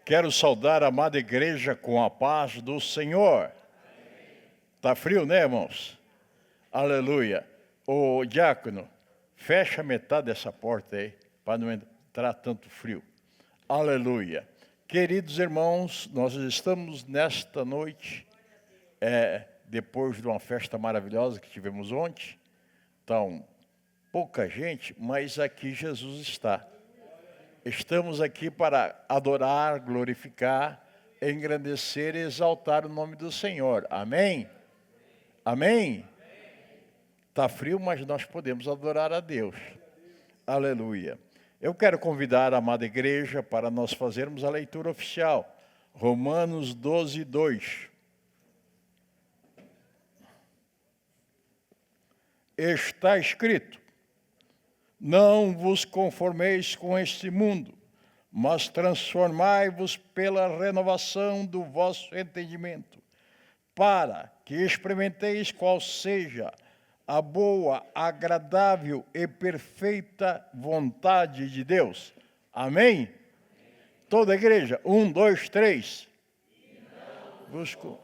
Quero saudar a amada igreja com a paz do Senhor. Tá frio, né, irmãos? Aleluia. Ô diácono, fecha metade dessa porta aí, para não entrar tanto frio. Aleluia. Queridos irmãos, nós estamos nesta noite, depois de uma festa maravilhosa que tivemos ontem. Então, pouca gente, mas aqui Jesus está. Estamos aqui para adorar, glorificar, engrandecer e exaltar o nome do Senhor. Amém? Amém? Está frio, mas nós podemos adorar a Deus. Aleluia. Eu quero convidar a amada igreja para nós fazermos a leitura oficial. Romanos 12, 2. Está escrito: não vos conformeis com este mundo, mas transformai-vos pela renovação do vosso entendimento, para que experimenteis qual seja a boa, agradável e perfeita vontade de Deus. Amém? Toda a igreja, 1, 2, 3. Busco.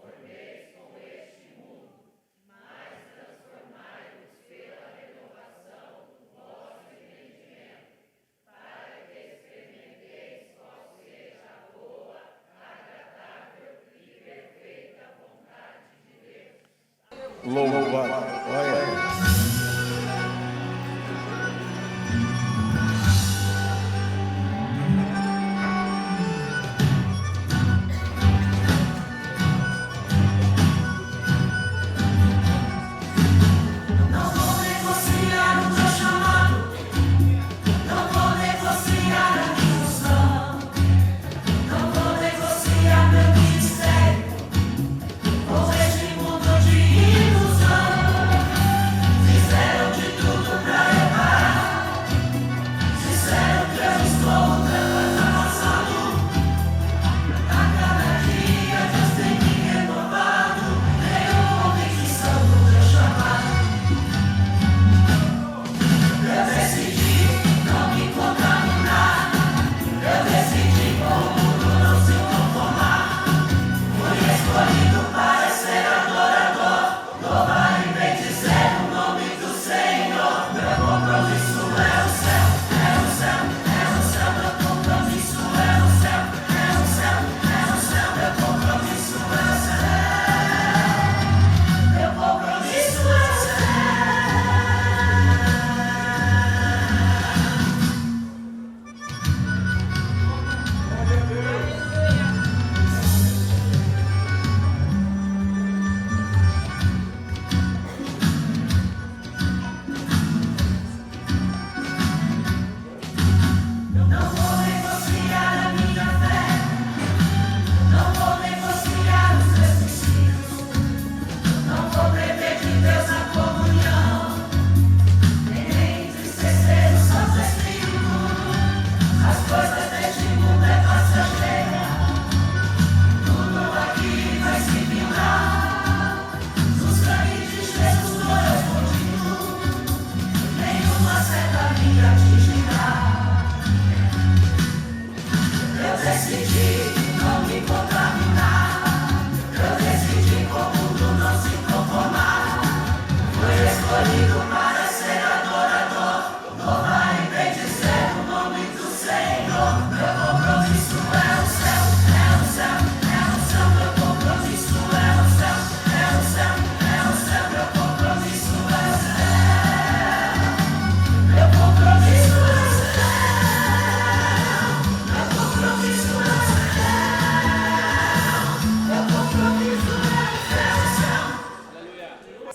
Louvado. Olha.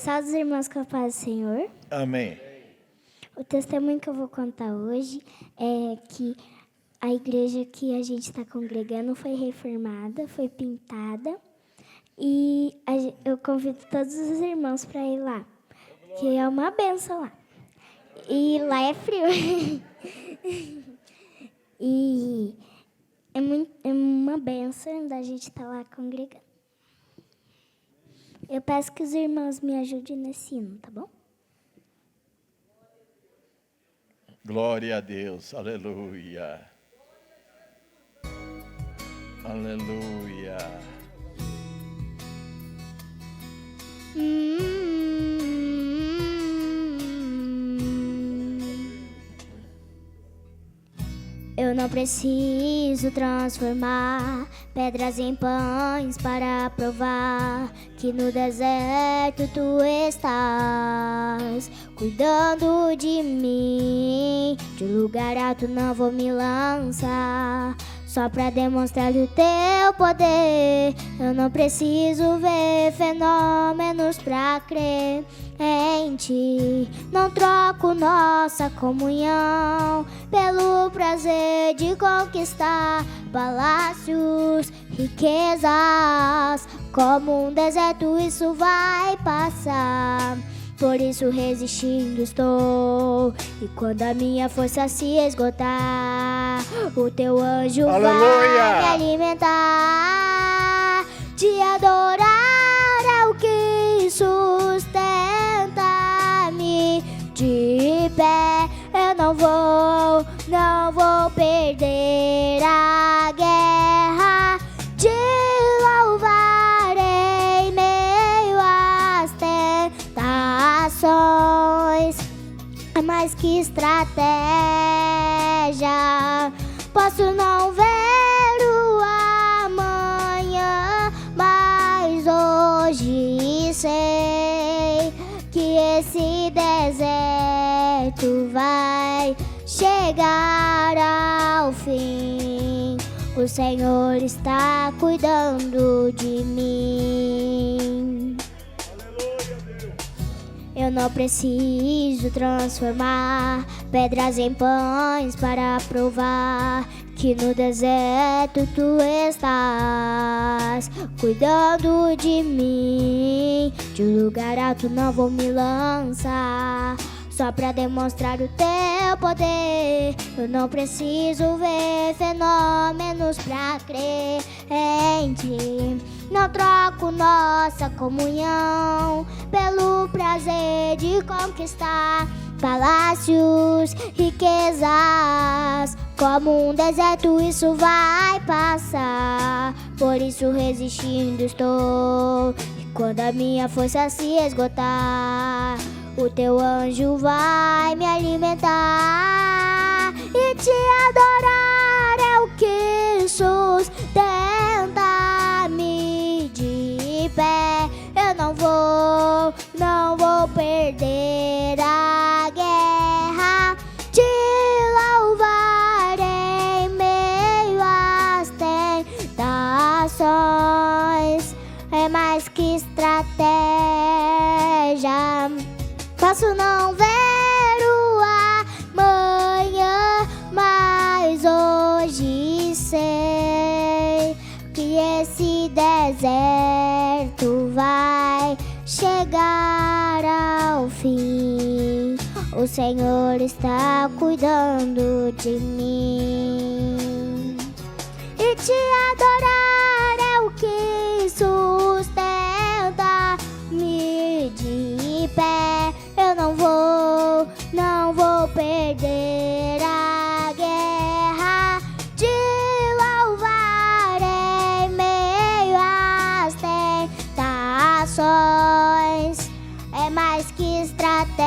Salve os irmãos com a paz do Senhor. Amém. O testemunho que eu vou contar hoje é que a igreja que a gente está congregando foi reformada, foi pintada. E eu convido todos os irmãos para ir lá, que é uma benção lá. E lá é frio. E é uma benção da gente estar lá congregando. Eu peço que os irmãos me ajudem nesse hino, tá bom? Glória a Deus, aleluia. Aleluia. Eu não preciso transformar pedras em pães para provar que no deserto tu estás cuidando de mim. De lugar alto não vou me lançar, só pra demonstrar o teu poder. Eu não preciso ver fenômenos pra crer em ti. Não troco nossa comunhão pelo prazer de conquistar palácios, riquezas. Como um deserto isso vai passar, por isso resistindo estou. E quando a minha força se esgotar, o teu anjo Aleluia! vai me alimentar. Te adorar é o que sustenta-me de pé. Eu não vou perder a guerra. Te louvar em meio às tentações. É mais que estratégia. Posso não ver o amanhã, mas hoje sei que esse deserto vai chegar ao fim. O Senhor está cuidando de mim. Eu não preciso transformar pedras em pães para provar que no deserto tu estás cuidando de mim. De lugar alto não vou me lançar, só pra demonstrar o teu poder. Eu não preciso ver fenômenos pra crer em ti. Não troco nossa comunhão pelo prazer de conquistar palácios, riquezas. Como um deserto isso vai passar, por isso resistindo estou. E quando a minha força se esgotar, o teu anjo vai me alimentar. E te adorar é o que sustenta-me de pé. Eu não vou perder a guerra. Te louvar em meio às tentações. É mais que estratégia. Posso não ver o amanhã, mas hoje sei que esse deserto vai chegar ao fim. O Senhor está cuidando de mim. E te adorar é o que sustenta-me de pé. Eu não vou perder a guerra. Te louvar em meio às tentações. É mais que estratégia.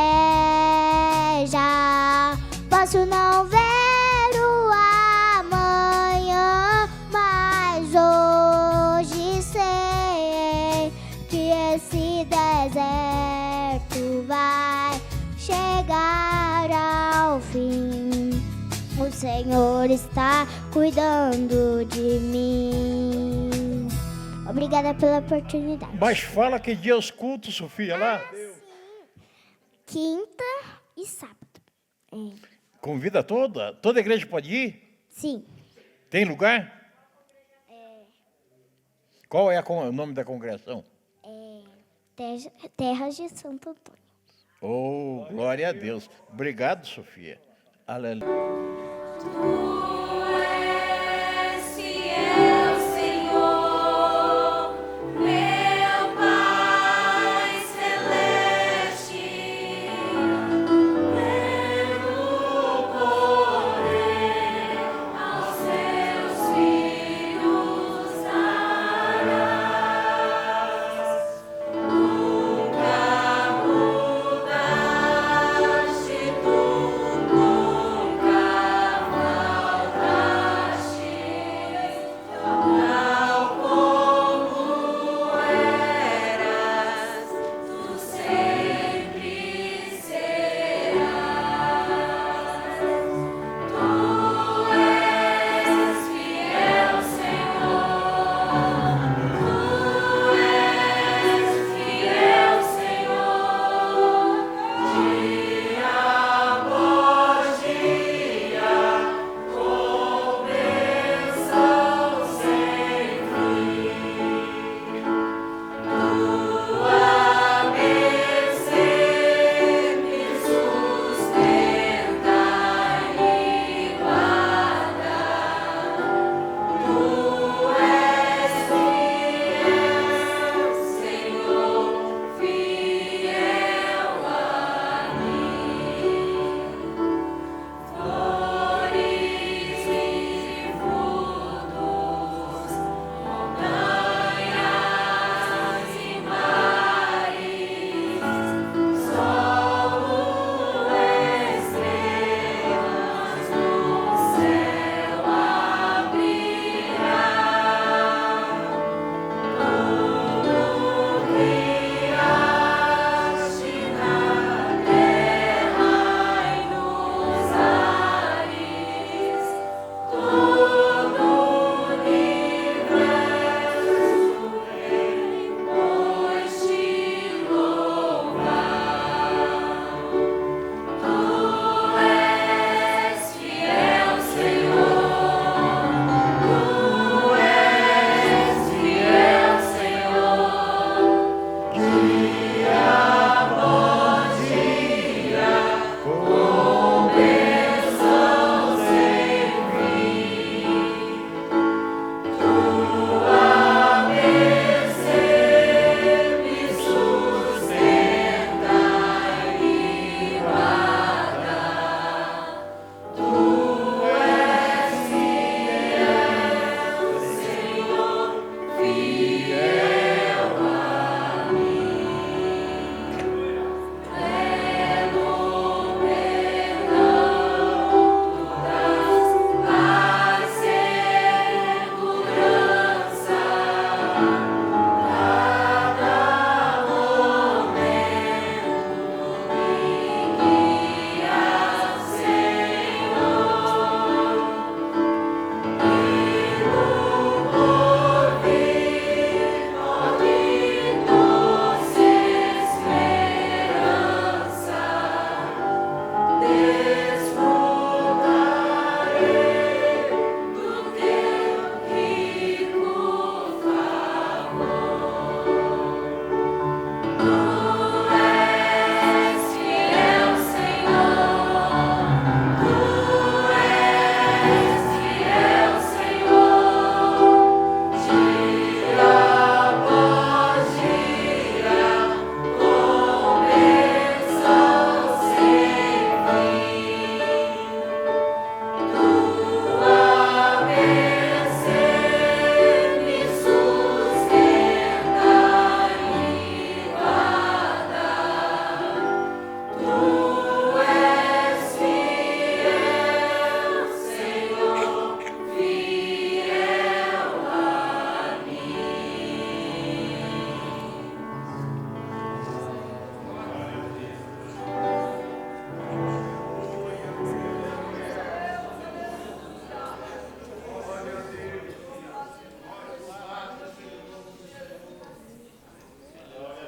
Senhor está cuidando de mim. Obrigada pela oportunidade. Mas fala que dia os cultos, Sofia, lá. Quinta e sábado. Convida toda? Toda a igreja pode ir? Sim. Tem lugar? Qual é o nome da congregação? Terras de Santo Antônio. Oh, glória a Deus. Obrigado, Sofia. Aleluia.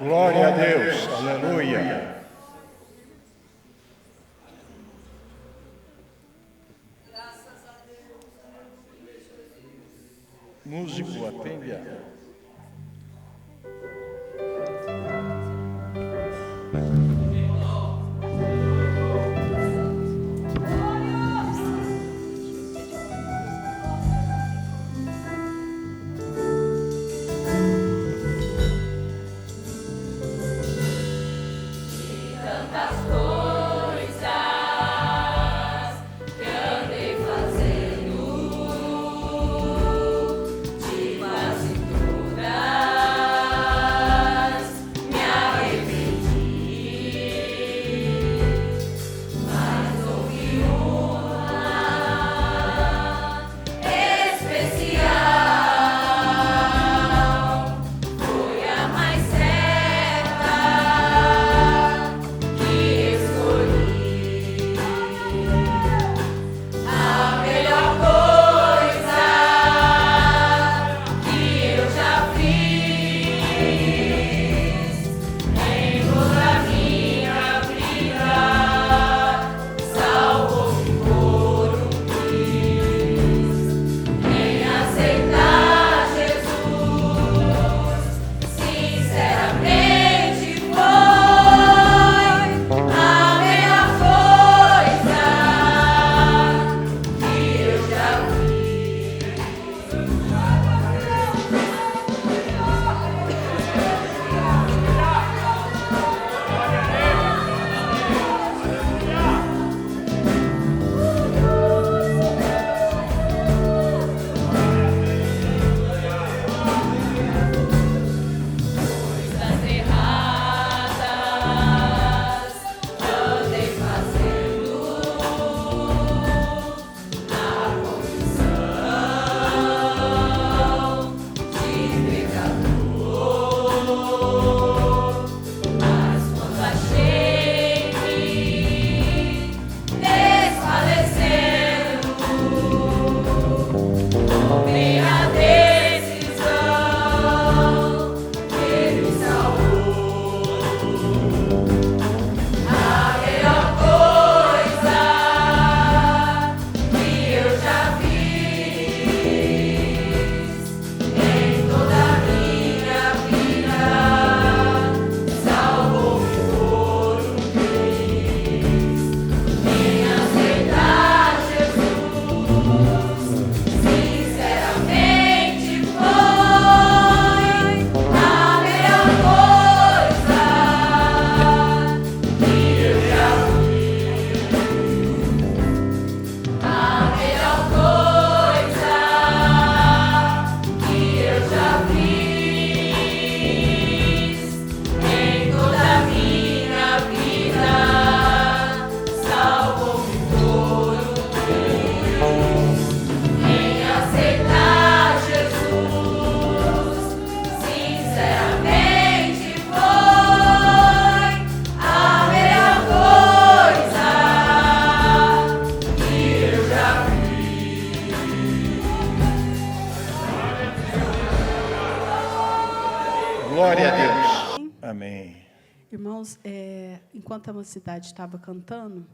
Glória a Deus. Aleluia. Músico, atende a... Glória a Deus. Amém. Irmãos, enquanto a mocidade estava cantando,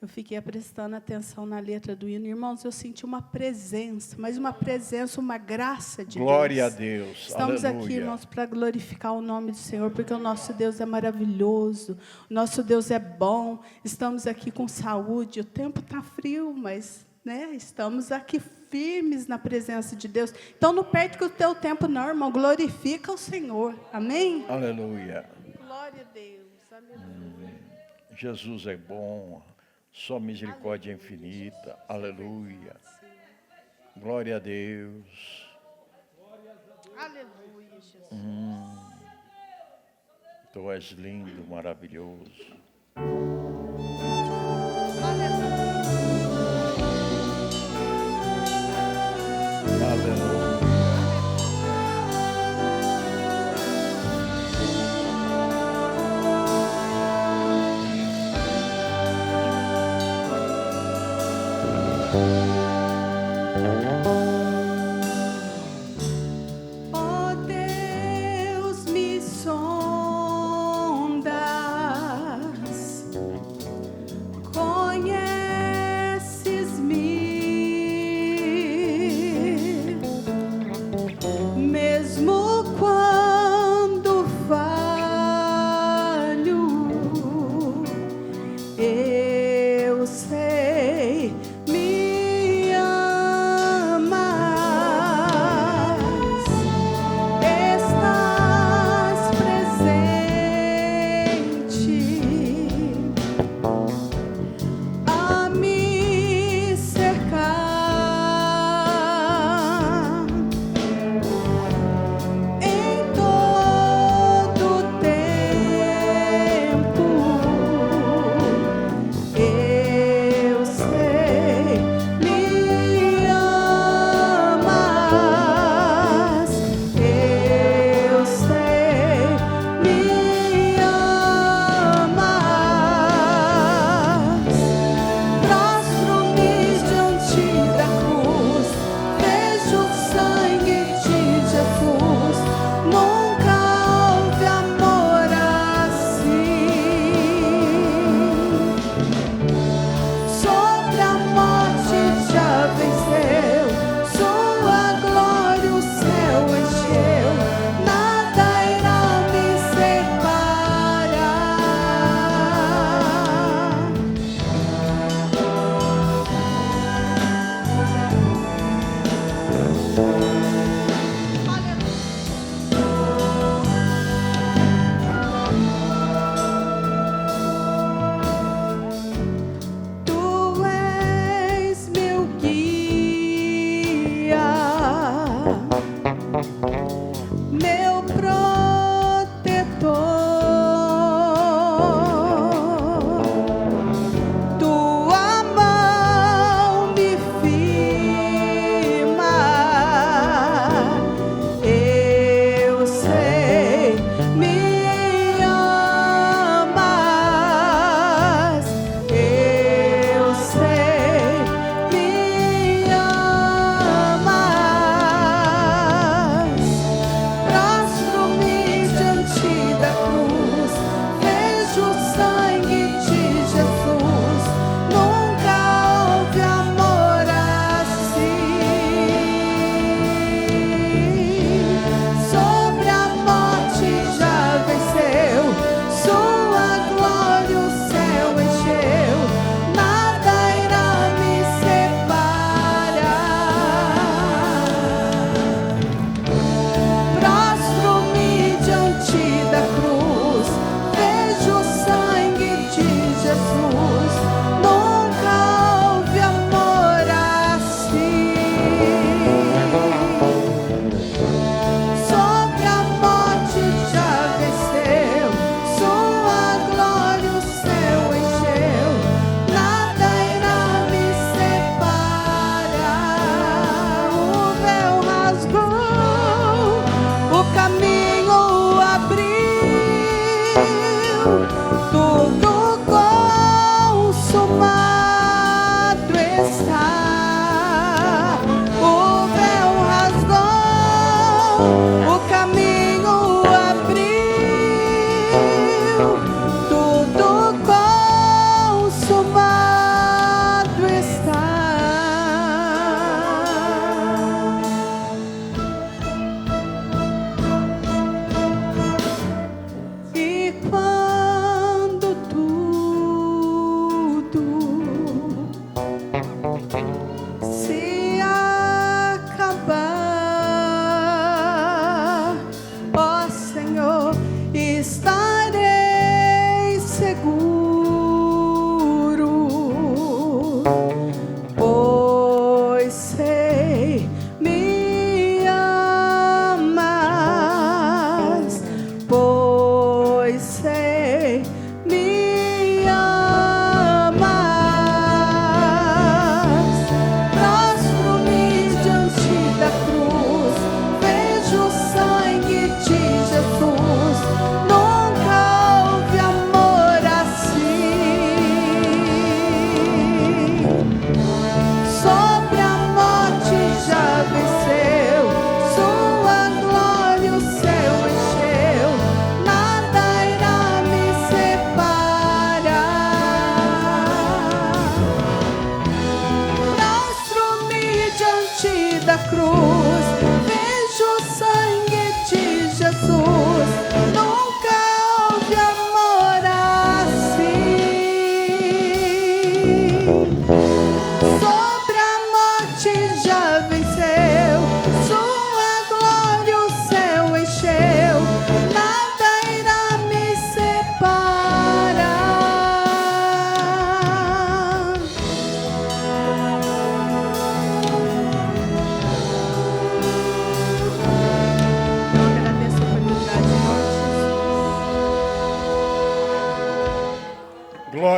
eu fiquei prestando atenção na letra do hino. Irmãos, eu senti uma presença, mas uma presença, uma graça de Glória Deus. a Deus. Estamos Aleluia. aqui, irmãos, para glorificar o nome do Senhor, porque o nosso Deus é maravilhoso, o nosso Deus é bom. Estamos aqui com saúde, o tempo está frio, mas estamos aqui firmes na presença de Deus. Então, não perde que o teu tempo não, irmão. Glorifica o Senhor. Amém? Aleluia. Glória a Deus. Aleluia. Jesus é bom. Sua misericórdia é infinita. Aleluia. Glória a Deus. Aleluia, Jesus. Tu és lindo, maravilhoso. Aleluia. Ó Deus, me sonda.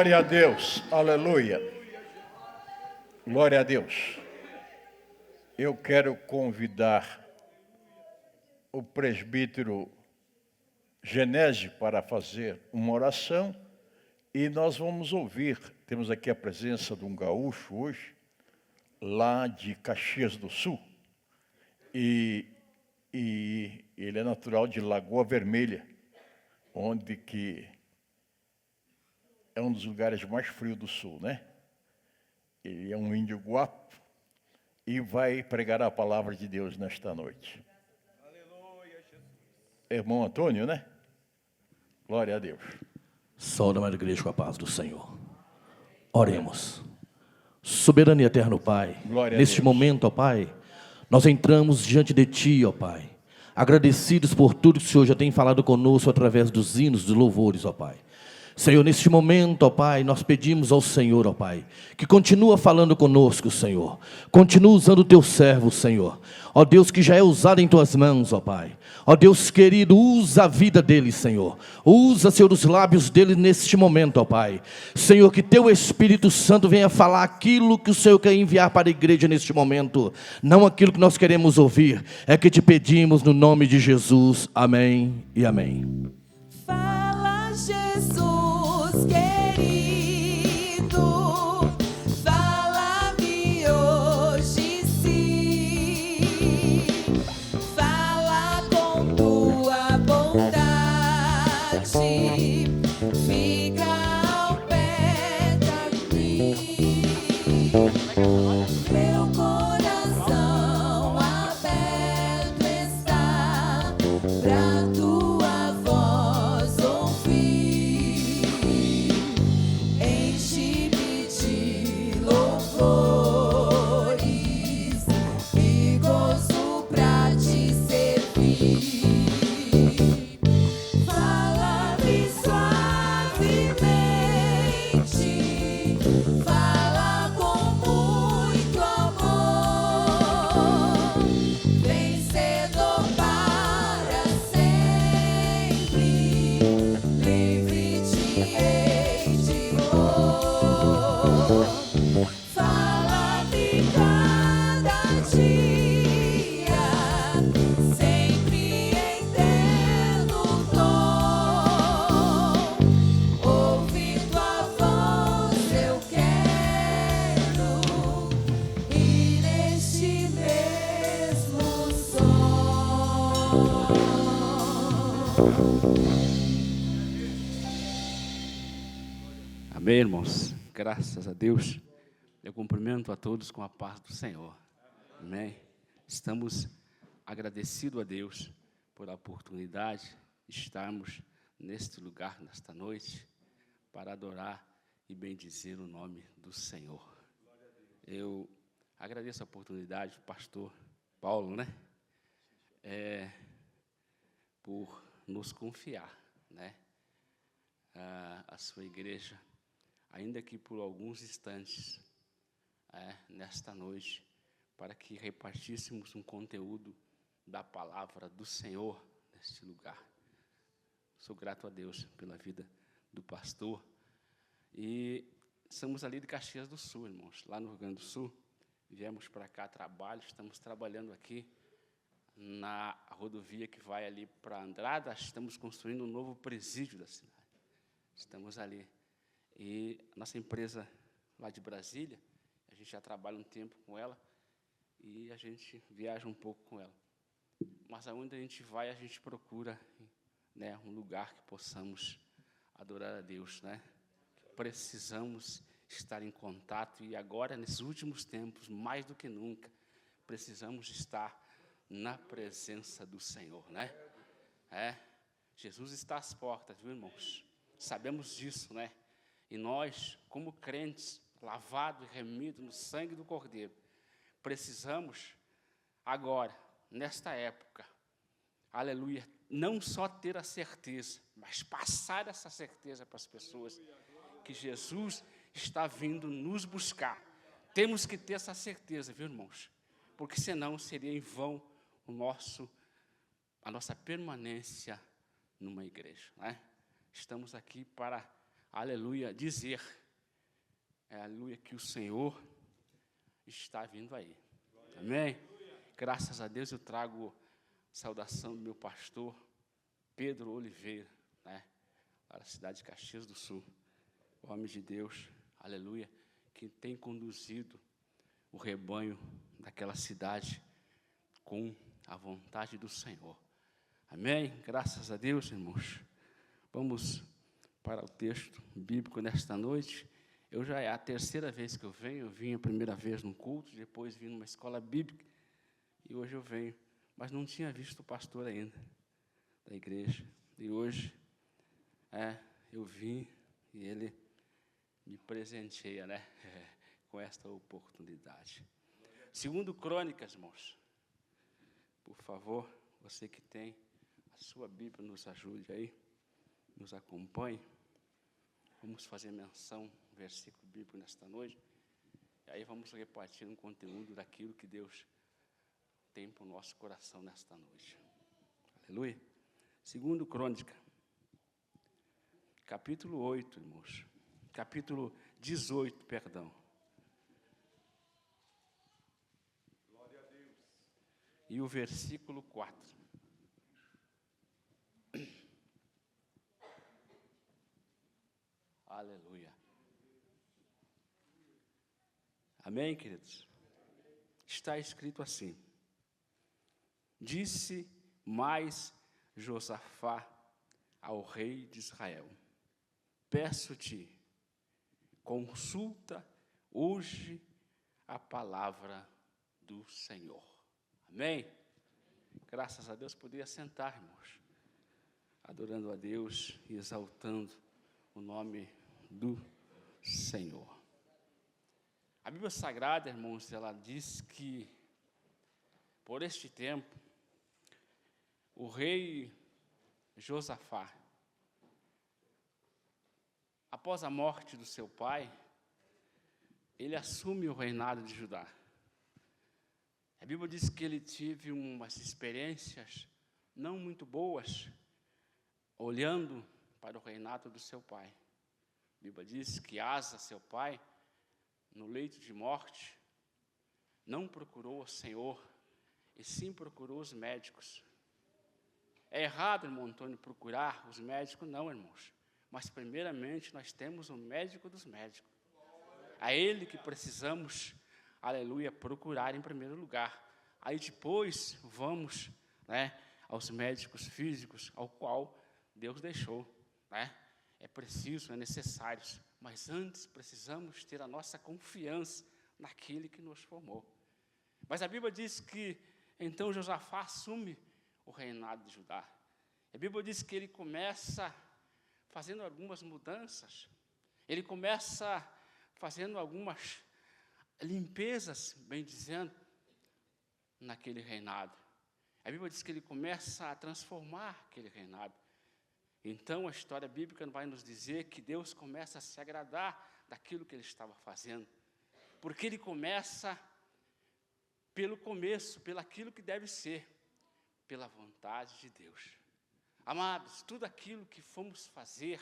Glória a Deus. Aleluia. Glória a Deus. Eu quero convidar o presbítero Genésio para fazer uma oração e nós vamos ouvir. Temos aqui a presença de um gaúcho hoje, lá de Caxias do Sul, e ele é natural de Lagoa Vermelha, onde que é um dos lugares mais frios do Sul, né? Ele é um índio guapo e vai pregar a palavra de Deus nesta noite. Aleluia, Jesus. Irmão Antônio, né? Glória a Deus. Saúde, amada igreja, com a paz do Senhor. Oremos. Soberano e eterno Pai, Glória a neste Deus. momento, ó Pai, nós entramos diante de Ti, ó Pai, agradecidos por tudo que o Senhor já tem falado conosco através dos hinos, dos louvores, ó Pai. Senhor, neste momento, ó Pai, nós pedimos ao Senhor, ó Pai, que continua falando conosco, Senhor. Continua usando o Teu servo, Senhor. Ó Deus, que já é usado em Tuas mãos, ó Pai. Ó Deus querido, usa a vida dele, Senhor. Usa, Senhor, os lábios dele neste momento, ó Pai. Senhor, que Teu Espírito Santo venha falar aquilo que o Senhor quer enviar para a igreja neste momento. Não aquilo que nós queremos ouvir. É que te pedimos no nome de Jesus. Amém e amém. Fala, Jesus querido, fala-me hoje sim, fala com tua bondade, fica ao pé de mim, meu coração aberto está pra tua voz ouvir, enche-me de louvores e gozo pra te servir. Fala-me suavemente, fala com muito amor, vencedor para sempre, livre te hei de dor. Fala-me cada dia, sempre em terno tom, ouvindo a voz eu quero ir neste mesmo som. Amém, irmãos? Graças a Deus. Eu cumprimento a todos com a paz do Senhor. Amém? Estamos agradecidos a Deus por a oportunidade de estarmos neste lugar, nesta noite, para adorar e bendizer o nome do Senhor. Eu agradeço a oportunidade do pastor Paulo, né? Por nos confiar, né? A sua igreja, ainda que por alguns instantes, nesta noite, para que repartíssemos um conteúdo da palavra do Senhor neste lugar. Sou grato a Deus pela vida do pastor. E estamos ali de Caxias do Sul, irmãos, lá no Rio Grande do Sul. Viemos para cá a trabalho, estamos trabalhando aqui na rodovia que vai ali para Andrada. Estamos construindo um novo presídio da cidade. Estamos ali. E nossa empresa lá de Brasília, a gente já trabalha um tempo com ela e a gente viaja um pouco com ela. Mas aonde a gente vai, a gente procura, né, um lugar que possamos adorar a Deus, né? Precisamos estar em contato e agora, nesses últimos tempos, mais do que nunca, precisamos estar na presença do Senhor, né? Jesus está às portas, viu, irmãos? Sabemos disso, né? E nós, como crentes, lavados e remidos no sangue do Cordeiro, precisamos agora, nesta época, aleluia, não só ter a certeza, mas passar essa certeza para as pessoas, que Jesus está vindo nos buscar. Temos que ter essa certeza, viu, irmãos? Porque senão seria em vão a nossa permanência numa igreja, né? Estamos aqui para aleluia, dizer, aleluia, que o Senhor está vindo aí. Amém? Graças a Deus eu trago saudação do meu pastor Pedro Oliveira, né, lá da cidade de Caxias do Sul, homem de Deus, aleluia, que tem conduzido o rebanho daquela cidade com a vontade do Senhor. Amém? Graças a Deus, irmãos. Vamos para o texto bíblico nesta noite. Eu já é a terceira vez que eu venho. Eu vim a primeira vez num culto, depois vim numa escola bíblica, e hoje eu venho. Mas não tinha visto o pastor ainda, da igreja. E hoje, eu vim e ele me presenteia, né, com esta oportunidade. Segundo Crônicas, irmãos. Por favor, você que tem a sua Bíblia, nos ajude aí, nos acompanhe. Vamos fazer menção do versículo bíblico nesta noite. E aí vamos repartir um conteúdo daquilo que Deus tem para o nosso coração nesta noite. Aleluia. Segundo Crônica, capítulo 8, irmãos. Capítulo 18, perdão. Glória a Deus. E o versículo 4. Aleluia. Amém, queridos? Está escrito assim: disse mais Josafá ao rei de Israel: peço-te, consulta hoje a palavra do Senhor. Amém? Graças a Deus, poderia sentar, irmãos, adorando a Deus e exaltando o nome do Senhor. A Bíblia Sagrada, irmãos, ela diz que, por este tempo, o rei Josafá, após a morte do seu pai, ele assume o reinado de Judá. A Bíblia diz que ele teve umas experiências não muito boas, olhando para o reinado do seu pai. A Bíblia diz que Asa, seu pai, no leito de morte, não procurou o Senhor, e sim procurou os médicos. É errado, irmão Antônio, procurar os médicos? Não, irmãos. Mas, primeiramente, nós temos o médico dos médicos. A ele que precisamos, aleluia, procurar em primeiro lugar. Aí depois vamos, né, aos médicos físicos, ao qual Deus deixou, né? É preciso, é necessário. Mas antes precisamos ter a nossa confiança naquele que nos formou. Mas a Bíblia diz que, então, Josafá assume o reinado de Judá. A Bíblia diz que ele começa fazendo algumas mudanças. Ele começa fazendo algumas limpezas, bem dizendo, naquele reinado. A Bíblia diz que ele começa a transformar aquele reinado. Então, a história bíblica vai nos dizer que Deus começa a se agradar daquilo que ele estava fazendo. Porque ele começa pelo começo, pelaquilo que deve ser, pela vontade de Deus. Amados, tudo aquilo que fomos fazer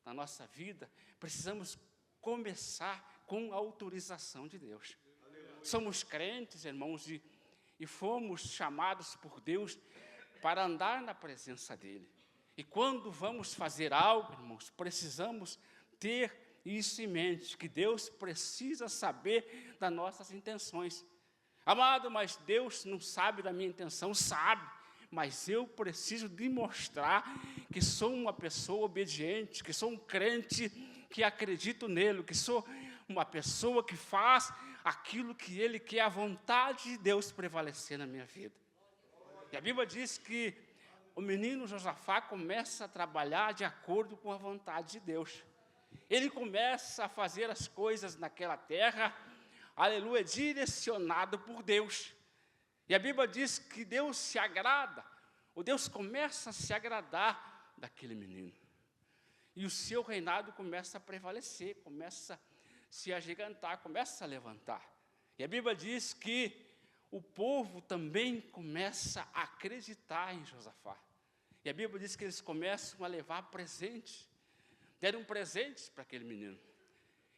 na nossa vida, precisamos começar com a autorização de Deus. Aleluia. Somos crentes, irmãos, e fomos chamados por Deus para andar na presença dEle. E quando vamos fazer algo, irmãos, precisamos ter isso em mente, que Deus precisa saber das nossas intenções. Amado, mas Deus não sabe da minha intenção, sabe. Mas eu preciso demonstrar que sou uma pessoa obediente, que sou um crente que acredito nele, que sou uma pessoa que faz aquilo que ele quer, a vontade de Deus prevalecer na minha vida. E a Bíblia diz que o menino Josafá começa a trabalhar de acordo com a vontade de Deus. Ele começa a fazer as coisas naquela terra, aleluia, direcionado por Deus. E a Bíblia diz que Deus se agrada, ou Deus começa a se agradar daquele menino. E o seu reinado começa a prevalecer, começa a se agigantar, começa a levantar. E a Bíblia diz que o povo também começa a acreditar em Josafá. E a Bíblia diz que eles começam a levar presentes deram presentes para aquele menino.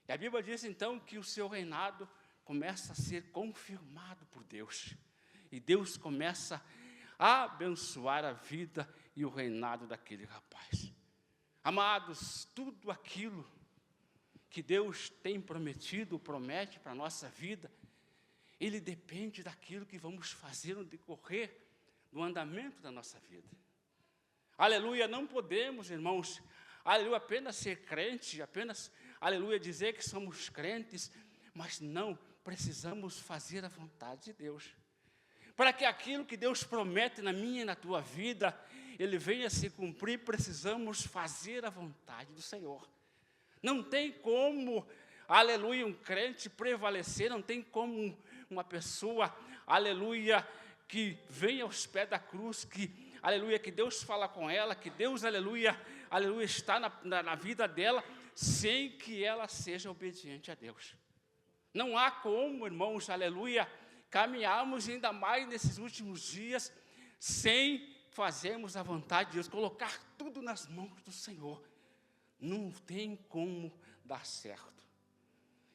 E a Bíblia diz então que o seu reinado começa a ser confirmado por Deus. E Deus começa a abençoar a vida e o reinado daquele rapaz. Amados, tudo aquilo que Deus tem prometido, promete para a nossa vida, ele depende daquilo que vamos fazer no decorrer do andamento da nossa vida. Aleluia, não podemos, irmãos, aleluia, apenas ser crente, apenas, aleluia, dizer que somos crentes, mas não, precisamos fazer a vontade de Deus. Para que aquilo que Deus promete na minha e na tua vida, ele venha se cumprir, precisamos fazer a vontade do Senhor. Não tem como, aleluia, um crente prevalecer, não tem como uma pessoa, aleluia, que vem aos pés da cruz, que, aleluia, que Deus fala com ela, que Deus, aleluia, aleluia, está na vida dela, sem que ela seja obediente a Deus. Não há como, irmãos, aleluia, caminharmos ainda mais nesses últimos dias, sem fazermos a vontade de Deus, colocar tudo nas mãos do Senhor. Não tem como dar certo.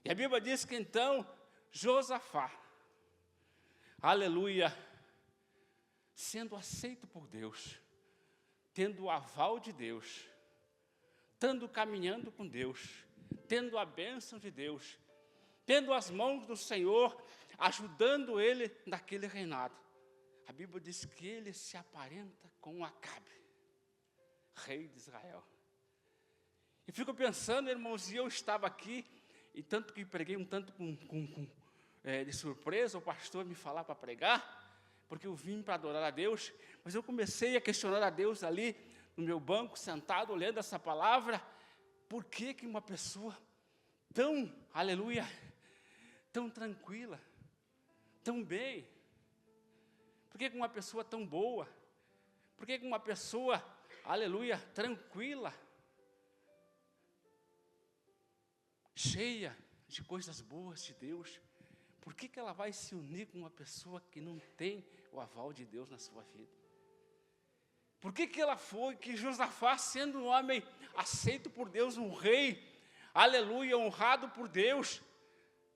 E a Bíblia diz que então, Josafá, aleluia, sendo aceito por Deus, tendo o aval de Deus, estando caminhando com Deus, tendo a bênção de Deus, tendo as mãos do Senhor, ajudando ele naquele reinado. A Bíblia diz que ele se aparenta com Acabe, rei de Israel. E fico pensando, irmãos, e eu estava aqui, e tanto que preguei um tanto de surpresa, o pastor me falar para pregar, porque eu vim para adorar a Deus, mas eu comecei a questionar a Deus ali, no meu banco, sentado, olhando essa palavra, por que que uma pessoa tão, aleluia, tão tranquila, tão bem, por que uma pessoa tão boa, por que uma pessoa, aleluia, tranquila, cheia de coisas boas de Deus, por que ela vai se unir com uma pessoa que não tem o aval de Deus na sua vida? Por que ela foi, que Josafá, sendo um homem aceito por Deus, um rei, aleluia, honrado por Deus,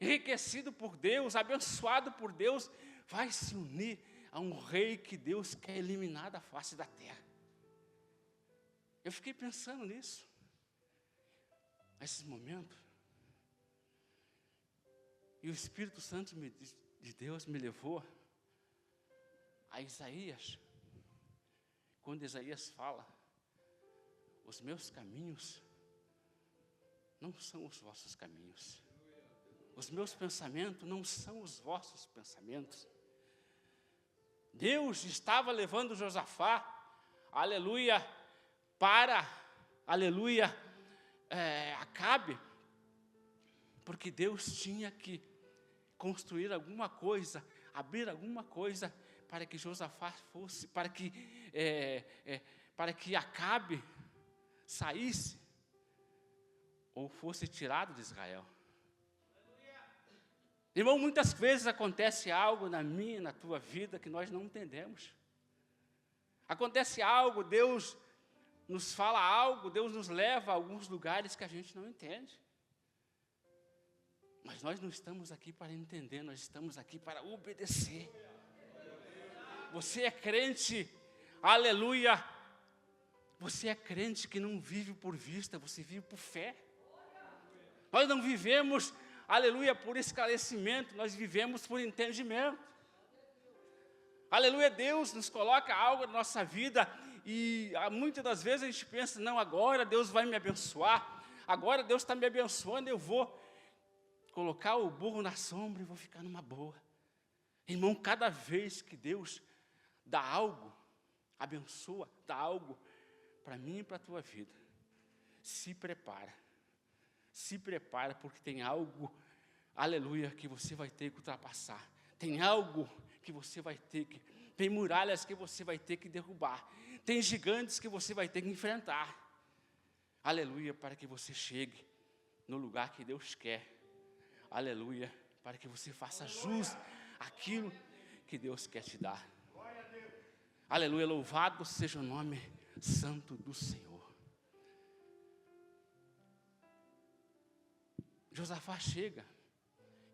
enriquecido por Deus, abençoado por Deus, vai se unir a um rei que Deus quer eliminar da face da terra? Eu fiquei pensando nisso, nesses momentos. E o Espírito Santo de Deus me levou a Isaías, quando Isaías fala, os meus caminhos não são os vossos caminhos, os meus pensamentos não são os vossos pensamentos. Deus estava levando Josafá, aleluia, para, aleluia, Acabe, porque Deus tinha que construir alguma coisa, abrir alguma coisa, para que Josafá fosse, para que Acabe saísse, ou fosse tirado de Israel. Irmão, muitas vezes acontece algo na minha e na tua vida que nós não entendemos. Acontece algo, Deus nos fala algo, Deus nos leva a alguns lugares que a gente não entende. Mas nós não estamos aqui para entender, nós estamos aqui para obedecer. Você é crente, aleluia. Você é crente que não vive por vista, você vive por fé. Nós não vivemos, aleluia, por esclarecimento, nós vivemos por entendimento. Aleluia, Deus nos coloca algo na nossa vida e muitas das vezes a gente pensa, não, agora Deus vai me abençoar, agora Deus está me abençoando, eu vou colocar o burro na sombra e vou ficar numa boa. Irmão, cada vez que Deus dá algo, abençoa, dá algo para mim e para a tua vida, se prepara, porque tem algo, aleluia, que você vai ter que ultrapassar, tem algo que você vai ter que, tem muralhas que você vai ter que derrubar, tem gigantes que você vai ter que enfrentar, aleluia, para que você chegue no lugar que Deus quer, aleluia, para que você faça jus àquilo que Deus quer te dar. Aleluia, louvado seja o nome santo do Senhor. Josafá chega,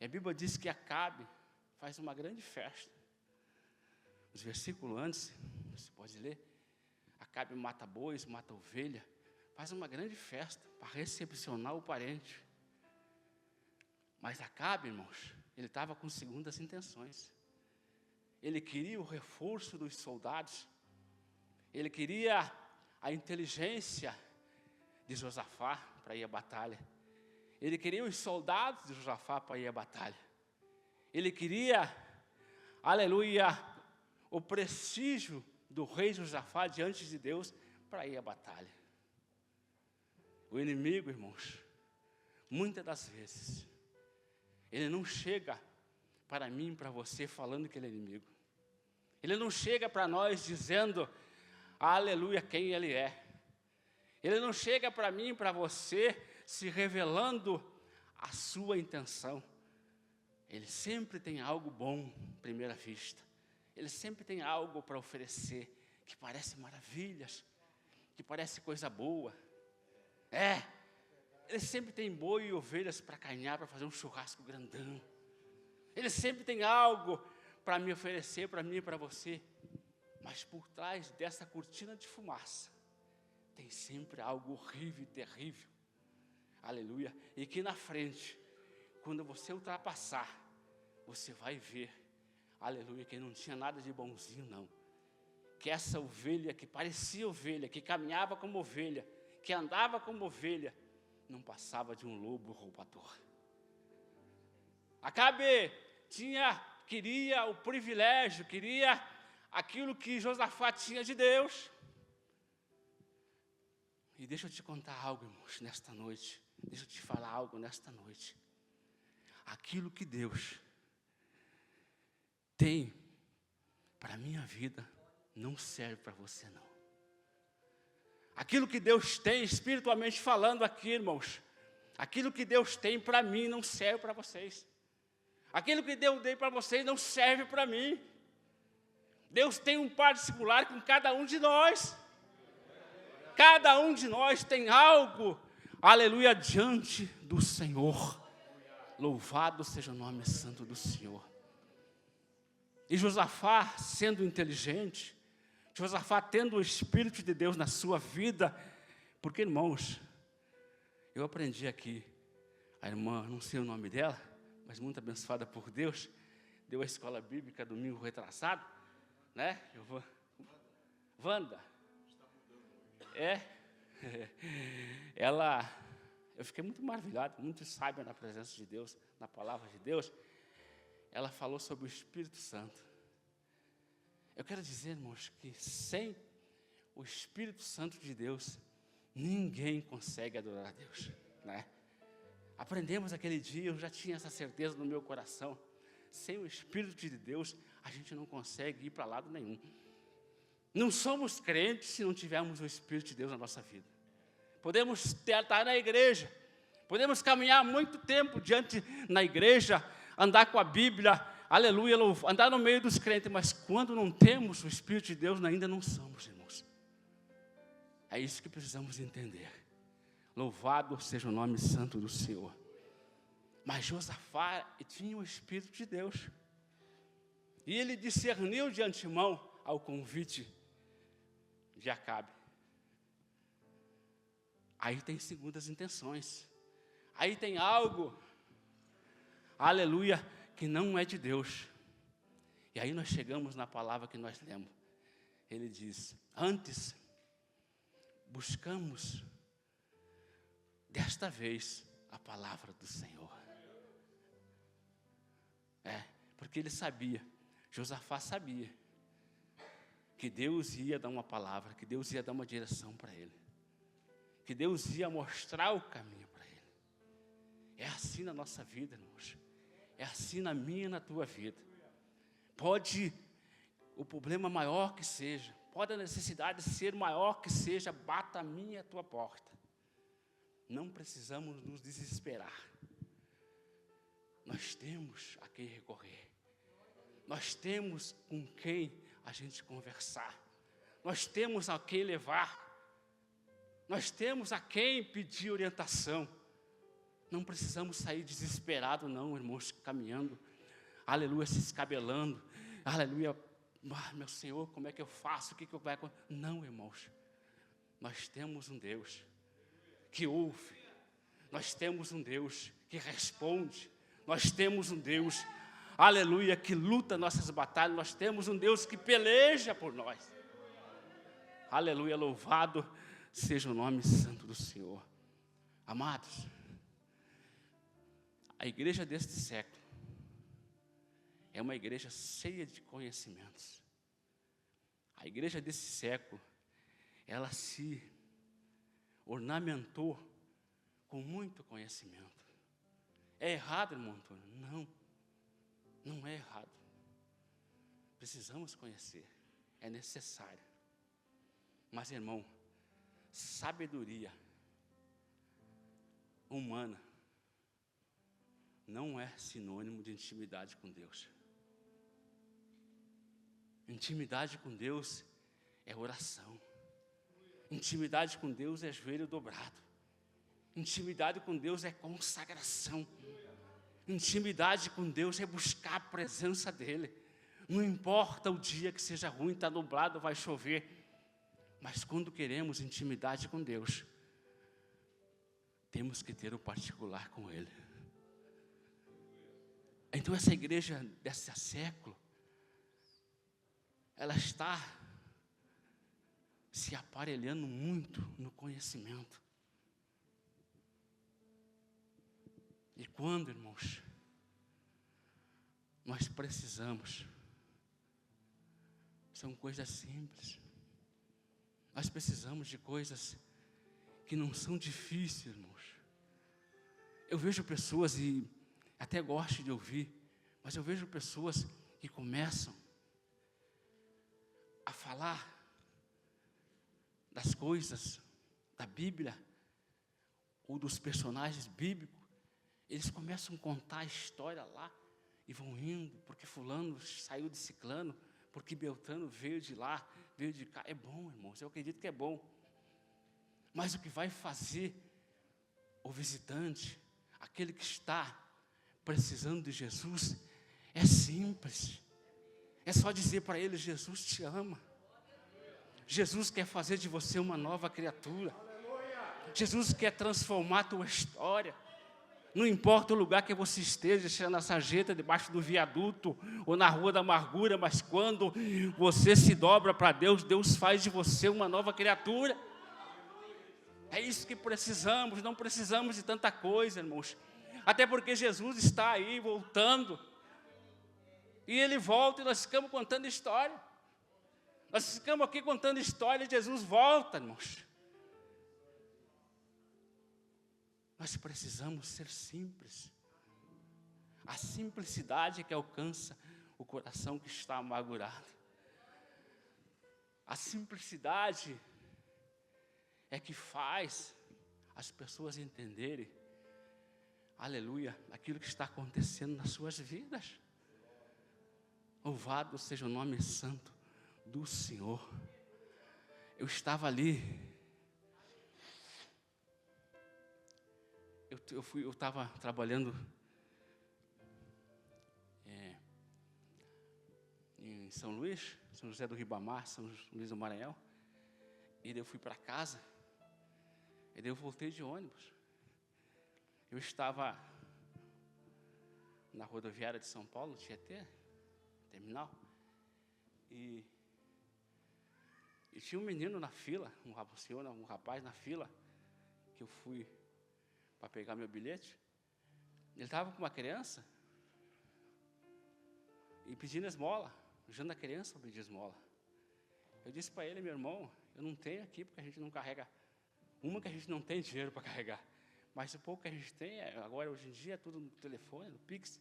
e a Bíblia diz que Acabe faz uma grande festa. Os versículos antes, você pode ler, Acabe mata bois, mata ovelha, faz uma grande festa para recepcionar o parente. Mas Acabe, irmãos, ele estava com segundas intenções. Ele queria o reforço dos soldados, ele queria a inteligência de Josafá para ir à batalha. Ele queria os soldados de Josafá para ir à batalha. Ele queria, aleluia, o prestígio do rei Josafá diante de Deus para ir à batalha. O inimigo, irmãos, muitas das vezes, ele não chega para mim e para você falando que ele é inimigo. Ele não chega para nós dizendo, aleluia, quem ele é. Ele não chega para mim e para você se revelando a sua intenção. Ele sempre tem algo bom, à primeira vista. Ele sempre tem algo para oferecer, que parece maravilhas, que parece coisa boa. Ele sempre tem boi e ovelhas para caminhar, para fazer um churrasco grandão. Ele sempre tem algo para me oferecer, para mim e para você. Mas por trás dessa cortina de fumaça, tem sempre algo horrível e terrível. Aleluia. E que na frente, quando você ultrapassar, você vai ver, aleluia, que não tinha nada de bonzinho não. Que essa ovelha, que parecia ovelha, que caminhava como ovelha, que andava como ovelha, não passava de um lobo roubador. Acabe queria o privilégio, queria aquilo que Josafá tinha de Deus. E deixa eu te contar algo, irmãos, nesta noite. Deixa eu te falar algo nesta noite. Aquilo que Deus tem para a minha vida não serve para você, não. Aquilo que Deus tem, espiritualmente falando aqui, irmãos, aquilo que Deus tem para mim não serve para vocês. Aquilo que Deus deu para vocês não serve para mim. Deus tem um particular com cada um de nós. Cada um de nós tem algo, aleluia, diante do Senhor. Louvado seja o nome santo do Senhor. E Josafá, sendo inteligente, Josafá tendo o Espírito de Deus na sua vida, porque, irmãos, eu aprendi aqui, a irmã, não sei o nome dela, mas muito abençoada por Deus, deu a escola bíblica domingo retrasado, né? Wanda. Eu fiquei muito maravilhado, muito sábia na presença de Deus, na palavra de Deus. Ela falou sobre o Espírito Santo. Eu quero dizer, irmãos, que sem o Espírito Santo de Deus, ninguém consegue adorar a Deus, né? Aprendemos aquele dia, eu já tinha essa certeza no meu coração. Sem o Espírito de Deus, a gente não consegue ir para lado nenhum. Não somos crentes se não tivermos o Espírito de Deus na nossa vida. Podemos estar na igreja, podemos caminhar muito tempo na igreja, andar com a Bíblia, aleluia, andar no meio dos crentes, mas quando não temos o Espírito de Deus, ainda não somos, irmãos. É isso que precisamos entender. Louvado seja o nome santo do Senhor. Mas Josafá tinha o Espírito de Deus. E ele discerniu de antemão ao convite de Acabe. Aí tem segundas intenções. Aí tem algo, aleluia, que não é de Deus. E aí nós chegamos na palavra que nós lemos. Ele diz, antes, buscamos, desta vez, a palavra do Senhor. Porque ele sabia, Josafá sabia, que Deus ia dar uma palavra, que Deus ia dar uma direção para ele. Que Deus ia mostrar o caminho para ele. É assim na nossa vida, irmãos. É assim na minha e na tua vida. Pode o problema maior que seja, pode a necessidade ser maior que seja, bata a minha e a tua porta. Não precisamos nos desesperar. Nós temos a quem recorrer. Nós temos com quem a gente conversar. Nós temos a quem levar. Nós temos a quem pedir orientação. Não precisamos sair desesperado, não, irmãos, caminhando, aleluia, se escabelando, aleluia, meu Senhor, como é que eu faço, o que vai acontecer? Não, irmãos, nós temos um Deus que ouve, nós temos um Deus que responde, nós temos um Deus, aleluia, que luta nossas batalhas, nós temos um Deus que peleja por nós. Aleluia, louvado seja o nome santo do Senhor. Amados, a igreja deste século é uma igreja cheia de conhecimentos. A igreja desse século, ela se ornamentou com muito conhecimento. É errado, irmão Antônio? Não, não é errado. Precisamos conhecer, é necessário. Mas, irmão, sabedoria humana não é sinônimo de intimidade com Deus. Intimidade com Deus é oração. Intimidade com Deus é joelho dobrado. Intimidade com Deus é consagração. Intimidade com Deus é buscar a presença dEle. Não importa o dia que seja ruim, está nublado, vai chover. Mas quando queremos intimidade com Deus, temos que ter o particular com Ele. Então essa igreja desse século, ela está se aparelhando muito no conhecimento. E quando, irmãos, nós precisamos, são coisas simples. Nós precisamos de coisas que não são difíceis, irmãos. Eu vejo pessoas, e até gosto de ouvir, mas eu vejo pessoas que começam a falar das coisas da Bíblia ou dos personagens bíblicos. Eles começam a contar a história lá e vão indo, porque fulano saiu de ciclano, porque Beltrano veio de lá, veio de cá. É bom, irmãos, eu acredito que é bom. Mas o que vai fazer o visitante, aquele que está precisando de Jesus, é simples. É só dizer para ele: Jesus te ama. Jesus quer fazer de você uma nova criatura. Jesus quer transformar a tua história. Não importa o lugar que você esteja, seja na sarjeta, debaixo do viaduto, ou na rua da amargura, mas quando você se dobra para Deus, Deus faz de você uma nova criatura. É isso que precisamos, não precisamos de tanta coisa, irmãos. Até porque Jesus está aí, voltando. E Ele volta e nós ficamos contando história. Nós ficamos aqui contando história e Jesus volta, irmãos. Nós precisamos ser simples. A simplicidade que alcança o coração que está amargurado. A simplicidade é que faz as pessoas entenderem, aleluia, aquilo que está acontecendo nas suas vidas. Louvado seja o nome santo do Senhor. Eu estava ali. Eu estava trabalhando em São Luís, São José do Ribamar, São Luís do Maranhão. E daí eu fui para casa. E daí eu voltei de ônibus. Eu estava na rodoviária de São Paulo, Tietê, terminal. E tinha um menino na fila, um rapaz na fila, que eu fui para pegar meu bilhete. Ele estava com uma criança e pedindo esmola, ajudando a criança a pedir esmola. Eu disse para ele: meu irmão, eu não tenho aqui porque a gente não carrega. Uma que a gente não tem dinheiro para carregar, mas o pouco que a gente tem, agora hoje em dia é tudo no telefone, no Pix.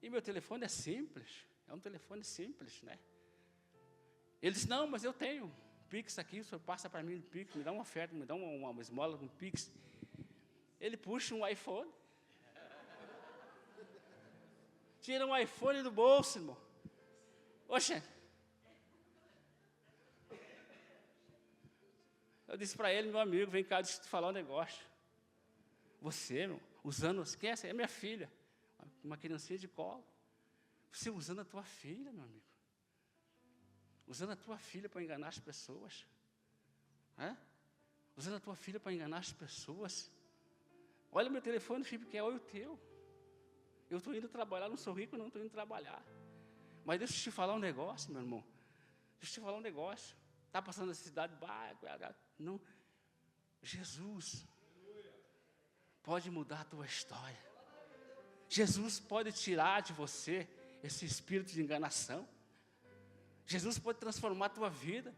E meu telefone é simples, é um telefone simples, né? Ele disse: não, mas eu tenho Pix aqui, o senhor passa para mim no Pix, me dá uma oferta, me dá uma esmola no Pix. Ele puxa um iPhone, tira um iPhone do bolso, irmão. Oxe, eu disse para ele: meu amigo, vem cá, deixa eu te falar um negócio. Você, irmão, usando, quem é essa? É minha filha, uma criancinha de colo. Você usando a tua filha, meu amigo. Usando a tua filha para enganar as pessoas. Usando a tua filha para enganar as pessoas. Olha meu telefone, filho, porque olha o teu. Eu estou indo trabalhar, não sou rico, não estou indo trabalhar. Mas deixa eu te falar um negócio, meu irmão. Deixa eu te falar um negócio. Está passando necessidade, não. Jesus pode mudar a tua história. Jesus pode tirar de você esse espírito de enganação. Jesus pode transformar a tua vida.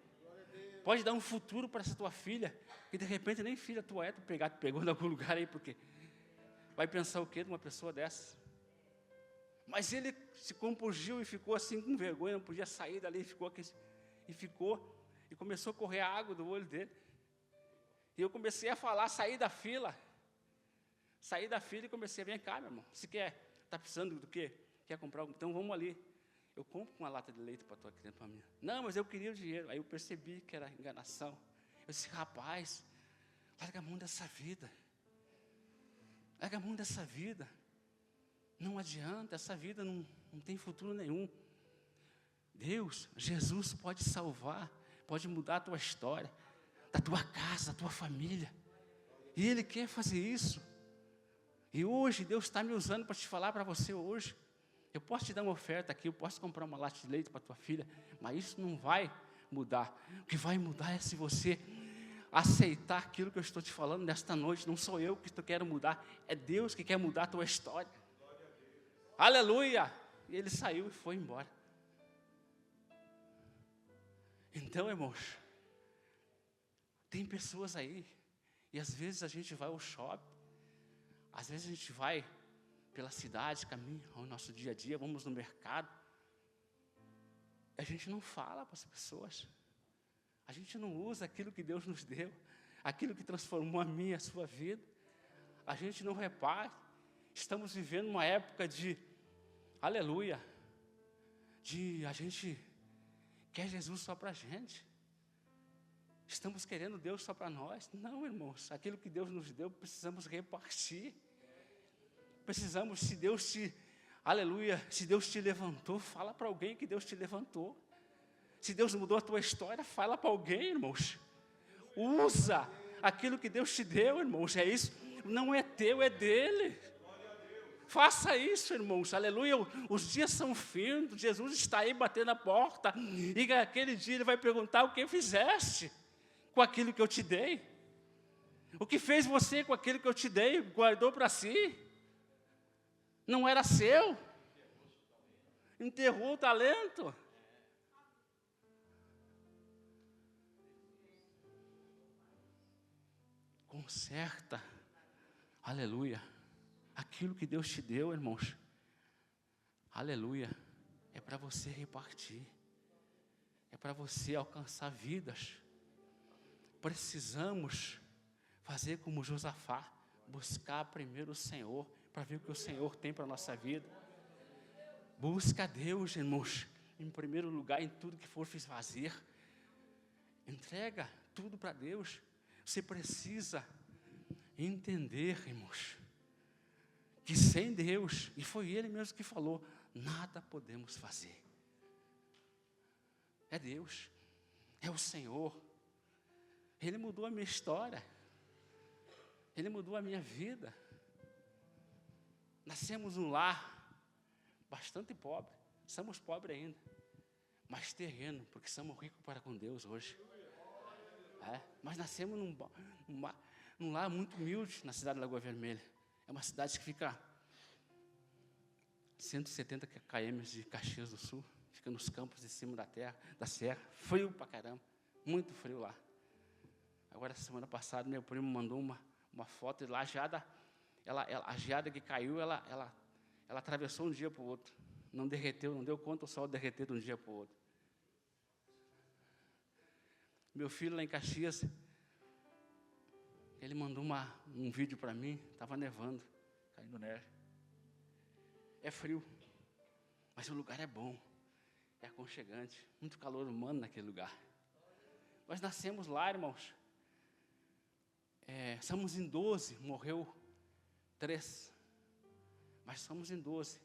Pode dar um futuro para essa tua filha, que de repente nem filha tua te pegou em algum lugar aí, porque vai pensar o quê de uma pessoa dessa? Mas ele se compungiu e ficou assim com vergonha, não podia sair dali, e começou a correr a água do olho dele. E eu comecei a falar, saí da fila e comecei a, vem cá, meu irmão, você está precisando do quê? Quer comprar algo? Então vamos ali. Eu compro uma lata de leite para tua criança, para mim. Não, mas eu queria o dinheiro. Aí eu percebi que era enganação. Eu disse, rapaz, larga a mão dessa vida. Larga a mão dessa vida. Não adianta, essa vida não tem futuro nenhum. Deus, Jesus pode salvar, pode mudar a tua história, da tua casa, da tua família. E Ele quer fazer isso. E hoje Deus está me usando para te falar para você hoje. Eu posso te dar uma oferta aqui, eu posso comprar uma lata de leite para tua filha, mas isso não vai mudar. O que vai mudar é se você aceitar aquilo que eu estou te falando nesta noite. Não sou eu que quero mudar, é Deus que quer mudar a tua história. Aleluia! E ele saiu e foi embora. Então, irmãos, tem pessoas aí, e às vezes a gente vai ao shopping, às vezes a gente vai pela cidade, caminho ao nosso dia a dia, vamos no mercado, a gente não fala para as pessoas, a gente não usa aquilo que Deus nos deu, aquilo que transformou a minha e a sua vida, a gente não repara. Estamos vivendo uma época de, aleluia, de a gente quer Jesus só para a gente, estamos querendo Deus só para nós. Não, irmãos, aquilo que Deus nos deu, precisamos repartir. Precisamos, se Deus te, aleluia, se Deus te levantou, fala para alguém que Deus te levantou. Se Deus mudou a tua história, fala para alguém, irmãos. Usa aquilo que Deus te deu, irmãos, é isso. Não é teu, é dele. Faça isso, irmãos, aleluia. Os dias são findos, Jesus está aí batendo a porta, e aquele dia Ele vai perguntar o que fizeste com aquilo que eu te dei. O que fez você com aquilo que eu te dei, guardou para si? Não era seu? Enterrou o talento? Conserta, aleluia, aquilo que Deus te deu, irmãos, aleluia, é para você repartir, é para você alcançar vidas. Precisamos fazer como Josafá, buscar primeiro o Senhor, para ver o que o Senhor tem para a nossa vida. Busca a Deus, irmãos, em primeiro lugar, em tudo que for fazer. Entrega tudo para Deus. Você precisa entender, irmãos, que sem Deus, e foi Ele mesmo que falou, nada podemos fazer. É Deus, é o Senhor. Ele mudou a minha história, Ele mudou a minha vida. Nascemos num lar bastante pobre, somos pobres ainda, mas terreno, porque somos ricos para com Deus hoje. Mas nascemos num lar muito humilde na cidade de Lagoa Vermelha. É uma cidade que fica 170 km de Caxias do Sul, fica nos campos de cima da serra, frio pra caramba, muito frio lá. Agora, semana passada, meu primo mandou uma foto e lá a geada, a geada que caiu, ela atravessou um dia para o outro, não derreteu, não deu conta o sol derreter de um dia para o outro. Meu filho lá em Caxias, ele mandou um vídeo para mim, estava nevando, caindo neve. É frio, mas o lugar é bom, é aconchegante, muito calor humano naquele lugar. Nós nascemos lá, irmãos. Somos em 12, morreu 3. Mas somos em 12.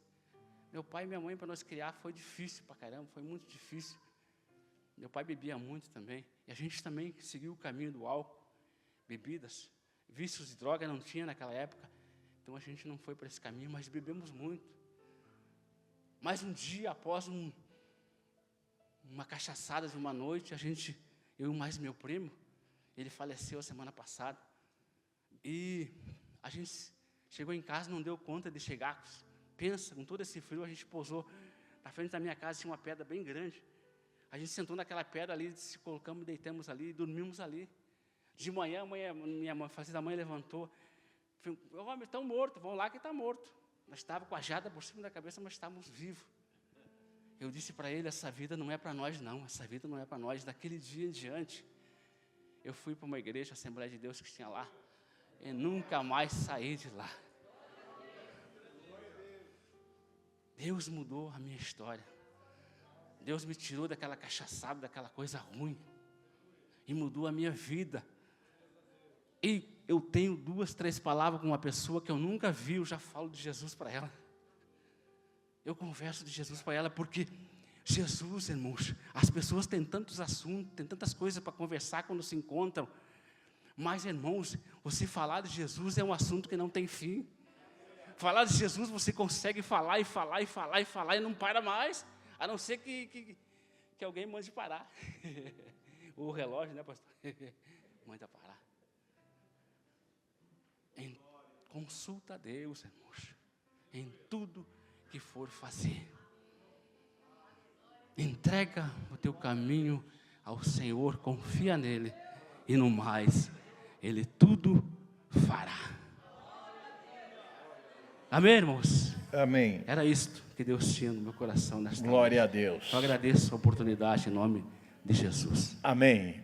Meu pai e minha mãe, para nós criar, foi difícil pra caramba, foi muito difícil. Meu pai bebia muito também. E a gente também seguiu o caminho do álcool, bebidas, vícios de droga não tinha naquela época. Então a gente não foi para esse caminho, mas bebemos muito. Mas um dia, após uma cachaçada de uma noite, eu mais meu primo, ele faleceu a semana passada. E a gente chegou em casa, não deu conta de chegar. Pensa, com todo esse frio, a gente pousou na frente da minha casa, tinha uma pedra bem grande. A gente sentou naquela pedra ali, se colocamos, deitamos ali, dormimos ali. De manhã, minha mãe, da mãe levantou. Homem, estão mortos, vão lá que está morto. Nós estávamos com a jada por cima da cabeça, mas estávamos vivos. Eu disse para ele, essa vida não é para nós não, essa vida não é para nós. Daquele dia em diante, eu fui para uma igreja, Assembleia de Deus que tinha lá, e nunca mais saí de lá. Deus mudou a minha história. Deus me tirou daquela cachaçada, daquela coisa ruim, e mudou a minha vida. E eu tenho 2, 3 palavras com uma pessoa que eu nunca vi, eu já falo de Jesus para ela. Eu converso de Jesus para ela, porque Jesus, irmãos, as pessoas têm tantos assuntos, têm tantas coisas para conversar quando se encontram. Mas, irmãos, você falar de Jesus é um assunto que não tem fim. Falar de Jesus, você consegue falar e falar e falar e falar e não para mais. A não ser que alguém mande parar. O relógio, né, pastor? Manda parar. Consulta a Deus, irmãos, em tudo que for fazer. Entrega o teu caminho ao Senhor, confia nele, e no mais, Ele tudo fará. Amém, irmãos? Amém. Era isto que Deus tinha no meu coração nesta Glória a noite. Deus. Eu agradeço a oportunidade em nome de Jesus. Amém.